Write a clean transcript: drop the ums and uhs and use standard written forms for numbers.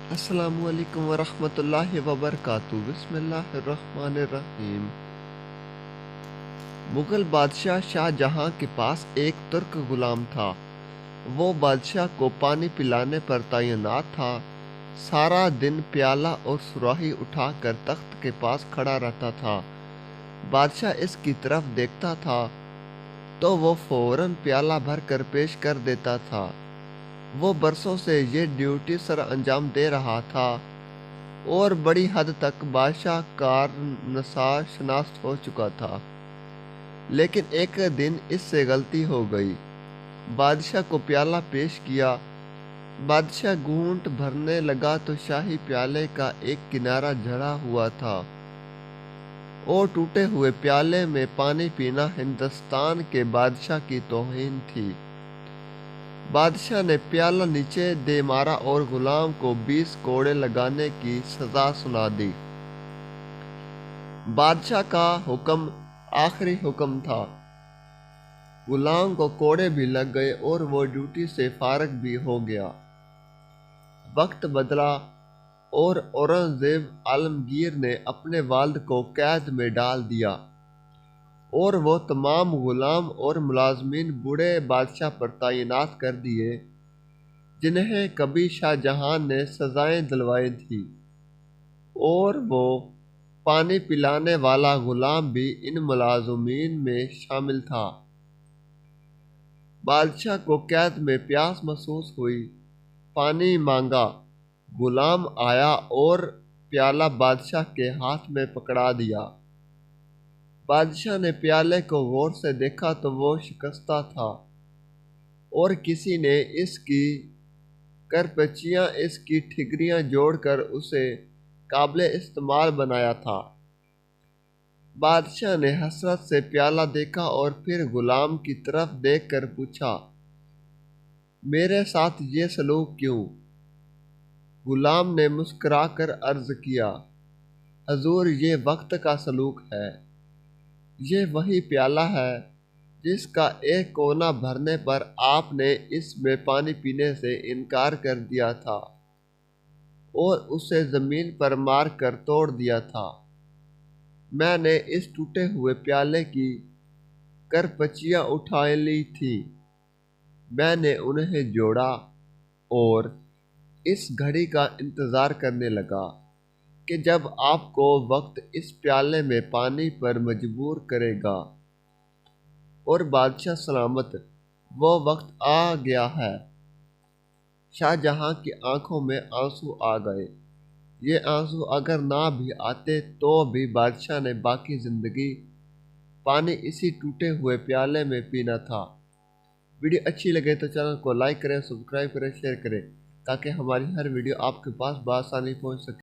अस्सलामु अलैकुम वरहमतुल्लाहि वबरकातुहू। बिस्मिल्लाहिर्रहमानिर्रहीम। मुग़ल बादशाह शाहजहां के पास एक तुर्क गुलाम था। वो बादशाह को पानी पिलाने पर तैनात था। सारा दिन प्याला और सुराही उठाकर तख्त के पास खड़ा रहता था। बादशाह इसकी तरफ देखता था तो वो फौरन प्याला भर कर पेश कर देता था। वो बरसों से ये ड्यूटी सर अंजाम दे रहा था और बड़ी हद तक बादशाह कारनसार शनाख्त हो चुका था। लेकिन एक दिन इससे गलती हो गई। बादशाह को प्याला पेश किया। बादशाह घूंट भरने लगा तो शाही प्याले का एक किनारा झड़ा हुआ था और टूटे हुए प्याले में पानी पीना हिंदुस्तान के बादशाह की तौहीन थी। बादशाह ने प्याला नीचे दे मारा और गुलाम को 20 कोड़े लगाने की सजा सुना दी। बादशाह का हुक्म आखिरी हुक्म था। गुलाम को कोड़े भी लग गए और वो ड्यूटी से फारग भी हो गया। वक्त बदला और औरंगजेब आलमगीर ने अपने वालिद को कैद में डाल दिया और वो तमाम गुलाम और मुलाजमीन बूढ़े बादशाह पर तैनात कर दिए जिन्हें कभी शाहजहां ने सजाएं दिलवाई थी, और वो पानी पिलाने वाला गुलाम भी इन मुलाजमीन में शामिल था। बादशाह को कैद में प्यास महसूस हुई। पानी मांगा। गुलाम आया और प्याला बादशाह के हाथ में पकड़ा दिया। बादशाह ने प्याले को गौर से देखा तो वो शिकस्ता था और किसी ने इसकी करपचियाँ, इसकी ठिकरियाँ जोड़कर उसे काबिल इस्तेमाल बनाया था। बादशाह ने हसरत से प्याला देखा और फिर गुलाम की तरफ देखकर पूछा, मेरे साथ ये सलूक क्यों? गुलाम ने मुस्कुराकर अर्ज किया, हजूर, ये वक्त का सलूक है। ये वही प्याला है जिसका एक कोना भरने पर आपने इसमें पानी पीने से इनकार कर दिया था और उसे ज़मीन पर मार कर तोड़ दिया था। मैंने इस टूटे हुए प्याले की करपचियाँ उठा ली थी। मैंने उन्हें जोड़ा और इस घड़ी का इंतज़ार करने लगा कि जब आपको वक्त इस प्याले में पानी पर मजबूर करेगा। और बादशाह सलामत, वो वक्त आ गया है। शाहजहां की आंखों में आंसू आ गए। ये आंसू अगर ना भी आते तो भी बादशाह ने बाकी ज़िंदगी पानी इसी टूटे हुए प्याले में पीना था। वीडियो अच्छी लगे तो चैनल को लाइक करें, सब्सक्राइब करें, शेयर करें ताकि हमारी हर वीडियो आपके पास बआसानी पहुंच सके।